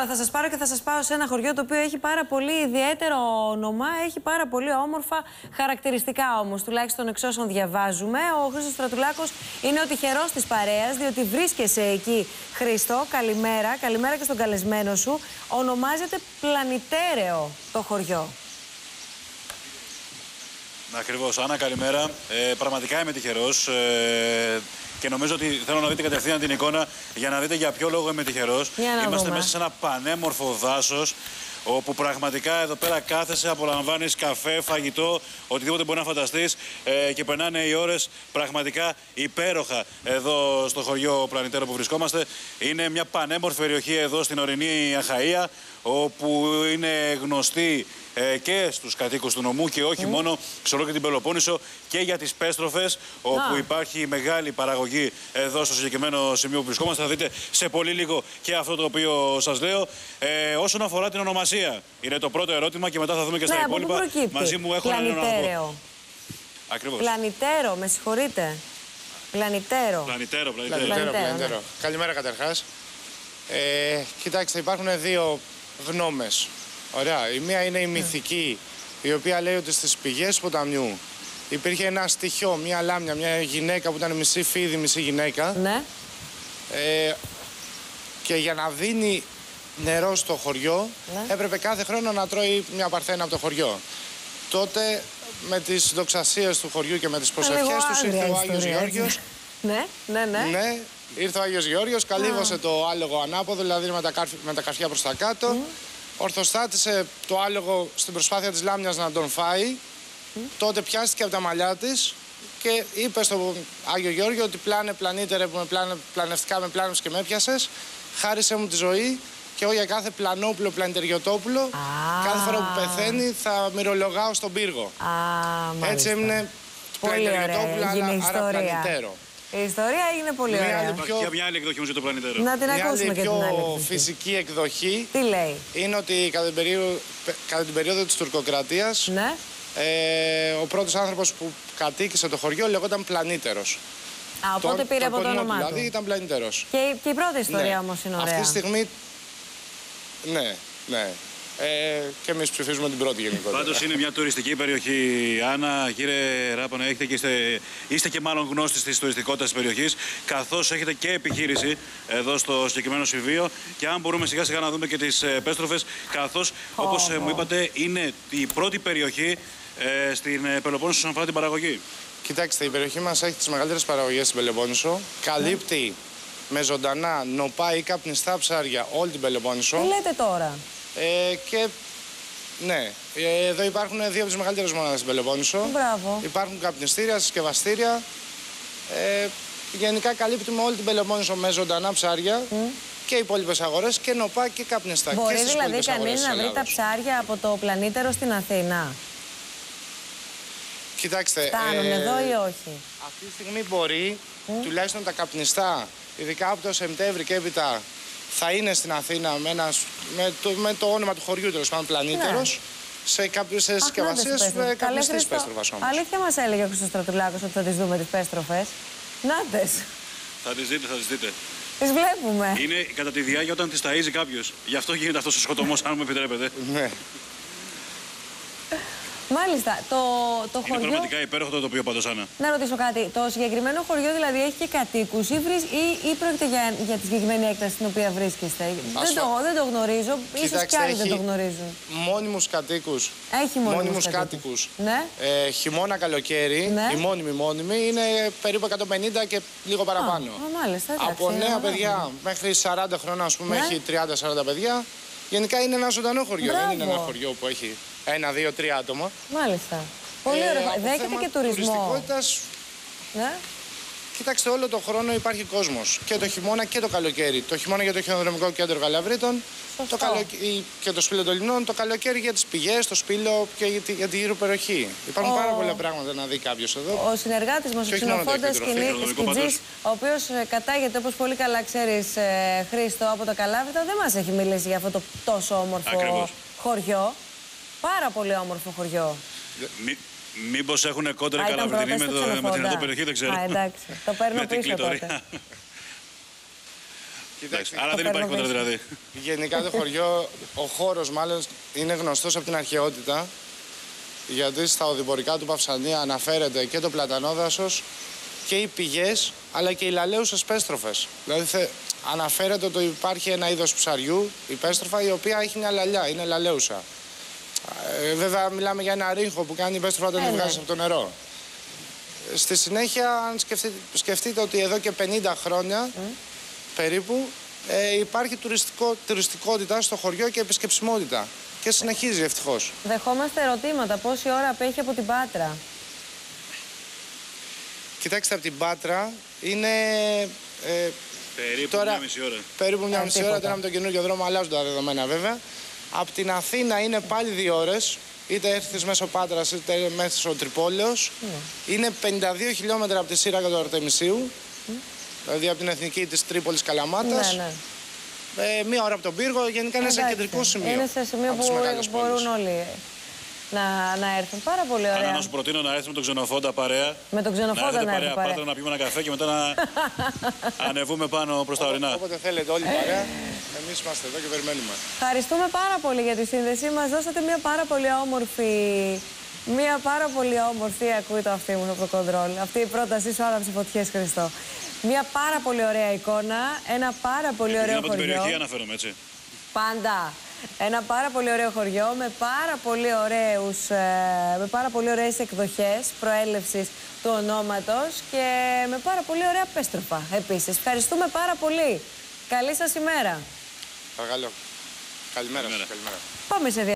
Θα σας πάρω και θα σας πάω σε ένα χωριό το οποίο έχει πάρα πολύ ιδιαίτερο όνομα, έχει πάρα πολύ όμορφα χαρακτηριστικά όμως, τουλάχιστον εξ όσων διαβάζουμε. Ο Χρήστος Στρατουλάκος είναι ο τυχερός της παρέας, διότι βρίσκεσαι εκεί. Χρήστο, καλημέρα, καλημέρα και στον καλεσμένο σου. Ονομάζεται Πλανητέρεο το χωριό. Ακριβώς, Άννα, καλημέρα. Πραγματικά είμαι τυχερός. Και νομίζω ότι θέλω να δείτε κατευθείαν την εικόνα για να δείτε για ποιο λόγο είμαι τυχερός. Είμαστε μέσα σε ένα πανέμορφο δάσος, όπου πραγματικά εδώ πέρα κάθεσαι, απολαμβάνεις καφέ, φαγητό, οτιδήποτε μπορεί να φανταστείς και περνάνε οι ώρες πραγματικά υπέροχα εδώ στο χωριό Πλανητέρεο που βρισκόμαστε. Είναι μια πανέμορφη περιοχή εδώ στην ορεινή Αχαΐα, όπου είναι γνωστή και στους κατοίκους του νομού και όχι μόνο σε όλο και την Πελοπόννησο και για τις πέστροφες, όπου υπάρχει μεγάλη παραγωγή εδώ στο συγκεκριμένο σημείο που βρισκόμαστε. Θα δείτε σε πολύ λίγο και αυτό το οποίο σας λέω. Όσον αφορά την ονομασία, είναι το πρώτο ερώτημα και μετά θα δούμε και στα υπόλοιπα. Μαζί μου έχω έναν άνθρωπο. Ακριβώς. Πλανητέρο, με συγχωρείτε. Πλανητέρο. Πλανητέρο. Καλημέρα καταρχάς. Κοιτάξτε, υπάρχουν δύο γνώμες. Ωραία. Η μία είναι η μυθική, η οποία λέει ότι στις πηγές του ποταμιού υπήρχε ένα στοιχείο, μια λάμια, μια γυναίκα που ήταν μισή φίδι, μισή γυναίκα. Ναι. Και για να δίνει νερό στο χωριό, έπρεπε κάθε χρόνο να τρώει μια παρθένα από το χωριό. Τότε, με τις δοξασίες του χωριού και με τις προσευχές τους, ήρθε ο Άγιος Γεώργιος. Ναι. Ναι, ήρθε ο Άγιος Γεώργιος, καλύβωσε το άλογο ανάποδο, δηλαδή με τα καρφιά προς τα κάτω. Ορθοστάτησε το άλογο στην προσπάθεια της λάμιας να τον φάει. Τότε πιάστηκε από τα μαλλιά της και είπε στον Άγιο Γεώργιο ότι πλανήτερε που πλανευτικά με πλάνους και με έπιασες, χάρισε μου τη ζωή και εγώ για κάθε πλανόπουλο, πλανητεριωτόπουλο, κάθε φορά που πεθαίνει θα μυρολογάω στον πύργο. Έτσι έμεινε πλανητεριωτόπουλο, άρα πλανητέρο. Η ιστορία έγινε πολύ ωραία. Υπάρχει μια άλλη εκδοχή για το Πλανητέρο. Να την ακούσουμε και την άλλη. Μια πιο φυσική εκδοχή. Τι λέει? Είναι ότι κατά την περίοδο της τουρκοκρατίας, ο πρώτος άνθρωπος που κατοίκησε το χωριό λεγόταν Πλανήτερος. Οπότε πήρε από το όνομά του. Δηλαδή ήταν Πλανήτερος. Και η πρώτη ιστορία όμως είναι ωραία. Αυτή τη στιγμή, ναι. Και εμείς ψηφίζουμε την πρώτη γενικότερα. Πάντως είναι μια τουριστική περιοχή, Άννα. Κύριε Ράπανα, είστε και μάλλον γνώστης της τουριστικότητας της περιοχής, καθώς έχετε και επιχείρηση εδώ στο συγκεκριμένο σημείο. Και αν μπορούμε σιγά σιγά να δούμε και τις πέστροφες, καθώς όπως μου είπατε είναι η πρώτη περιοχή στην Πελοπόννησο όσον αφορά την παραγωγή. Κοιτάξτε, η περιοχή μας έχει τις μεγαλύτερες παραγωγές στην Πελοπόννησο. Καλύπτει με ζωντανά, νοπά ή καπνιστά ψάρια όλη την Πελοπόννησο. Τι λέτε τώρα? Και ναι, εδώ υπάρχουν δύο από τις μεγαλύτερες μονάδες στην Πελοπόννησο. Μπράβο. Υπάρχουν καπνιστήρια, συσκευαστήρια. Γενικά καλύπτουμε όλη την Πελοπόννησο με ζωντανά ψάρια και οι υπόλοιπες αγορές και νοπά και καπνιστά. Μπορεί δηλαδή κανείς να βρει τα ψάρια από το Πλανήτερο στην Αθήνα? Κοιτάξτε, φτάνουν εδώ ή όχι? Αυτή τη στιγμή μπορεί, τουλάχιστον τα καπνιστά, ειδικά από το Σεπτέμβρη και έπειτα, θα είναι στην Αθήνα με το όνομα του χωριού, τέλος πάντων, Πλανήτερος, σε κάποιες συσκευασίες με καπνιστής πέστροφας όμως. Αλήθεια μας έλεγε ο Χρήστος Στρατουλάκος ότι θα τις δούμε τις πέστροφες. Νάτες. Θα τις δείτε. Τις βλέπουμε. Είναι κατά τη διάρκεια όταν τις ταΐζει κάποιος. Γι' αυτό γίνεται αυτός ο σκοτωμός, αν μου επιτρέπετε. Ναι. Μάλιστα, το χωριό... Είναι πραγματικά υπέροχο το τοπίο πάντως, Άννα. Να ρωτήσω κάτι. Το συγκεκριμένο χωριό δηλαδή έχει και κατοίκους ή πρόκειται για τη συγκεκριμένη έκταση στην οποία βρίσκεστε? Δεν το γνωρίζω. Ίσως κι άλλοι δεν το γνωρίζουν. Μόνιμους κατοίκους. Έχει μόνιμους κάτοικους. Ναι. Χειμώνα, καλοκαίρι. Ναι. Οι μόνιμοι είναι περίπου 150 και λίγο παραπάνω. Μάλιστα, εντάξει, από νέα παιδιά μέχρι 40 χρόνια, ας πούμε, έχει 30-40 παιδιά. Γενικά είναι ένα ζωντανό χωριό. Δεν είναι ένα χωριό που έχει 1, 2, 3 άτομα. Μάλιστα. Πολύ ωραία. Δέχεται και τουρισμό. Ναι. Κοιτάξτε, όλο τον χρόνο υπάρχει κόσμος. Και το χειμώνα και το καλοκαίρι. Το χειμώνα για το χιονοδρομικό κέντρο Καλαβρίτων και το Σπήλαιο των Λινών. Το καλοκαίρι για τις πηγές, το Σπήλαιο και για τη γύρω περιοχή. Υπάρχουν πάρα πολλά πράγματα να δει κάποιος εδώ. Ο συνεργάτης μας, ο ξενοφώντας Σκιτζής, ο οποίος κατάγεται, όπως πολύ καλά ξέρεις, Χρήστο, από τα Καλάβρητα, δεν μας έχει μιλήσει για αυτό το τόσο όμορφο χωριό. Πάρα πολύ όμορφο χωριό. Μήπως έχουν κόντρα Καλαβριτινή με την εδώ περιοχή, δεν ξέρω. Εντάξει, το παίρνω πίσω τότε. Κοιτάξτε, άρα δεν υπάρχει κόντρα δηλαδή. Γενικά το χωριό, ο χώρος μάλλον είναι γνωστός από την αρχαιότητα. Γιατί στα οδηπορικά του Παυσανία αναφέρεται και το πλατανόδασος και οι πηγές, αλλά και οι λαλαίουσες πέστροφες. Δηλαδή αναφέρεται ότι υπάρχει ένα είδος ψαριού, η πέστροφα, η οποία έχει μια λαλιά, είναι λαλαίουσα. Βέβαια μιλάμε για ένα ρίγχο που κάνει η πέστροφα όταν τη βγάζει από το νερό. Στη συνέχεια, αν σκεφτείτε ότι εδώ και 50 χρόνια περίπου υπάρχει τουριστικότητα στο χωριό και επισκεψιμότητα. Και συνεχίζει ευτυχώς. Δεχόμαστε ερωτήματα. Πόση ώρα απέχει από την Πάτρα? Κοιτάξτε, από την Πάτρα είναι. Περίπου τώρα, μια μισή ώρα. Περίπου μια μισή ώρα. Τώρα με τον καινούργιο δρόμο αλλάζουν τα δεδομένα βέβαια. Από την Αθήνα είναι πάλι 2 ώρες. Είτε έρθεις μέσω Πάτρας είτε μέσω Τρυπόλεως. Είναι 52 χιλιόμετρα από τη Σύρακα του Αρτεμισίου. Δηλαδή από την εθνική της Τρίπολης Καλαμάτας. Ναι. 1 ώρα από τον Πύργο, γενικά είναι σε κεντρικό σημείο. Είναι σε σημείο που μπορούν όλοι να έρθουν. Πάρα πολύ ωραία. Άννα, να σου προτείνω να έρθει με τον Ξενοφόντα παρέα. Με τον Ξενοφόντα να έρθει παρέα. Πάτρα, να πιούμε ένα καφέ και μετά να ανεβούμε πάνω προς τα ορεινά. Όποτε θέλετε όλοι παρέα, εμείς είμαστε εδώ και περιμένουμε. Ευχαριστούμε πάρα πολύ για τη σύνδεση. Μας δώσατε μια πάρα πολύ όμορφη, ακούει το αυτί μου από το κοντρόλ. Αυτή η πρότασή σου, άναψε φωτιές, Χριστό. Μια πάρα πολύ ωραία εικόνα, ένα πάρα πολύ ωραίο χωριό. Από την περιοχή αναφέρομαι, έτσι. Πάντα. Ένα πάρα πολύ ωραίο χωριό με πάρα πολύ ωραίες εκδοχές προέλευσης του ονόματος και με πάρα πολύ ωραία πέστροφα επίσης. Ευχαριστούμε πάρα πολύ. Καλή σας ημέρα. Παρακαλώ. Καλημέρα σας. Πάμε σε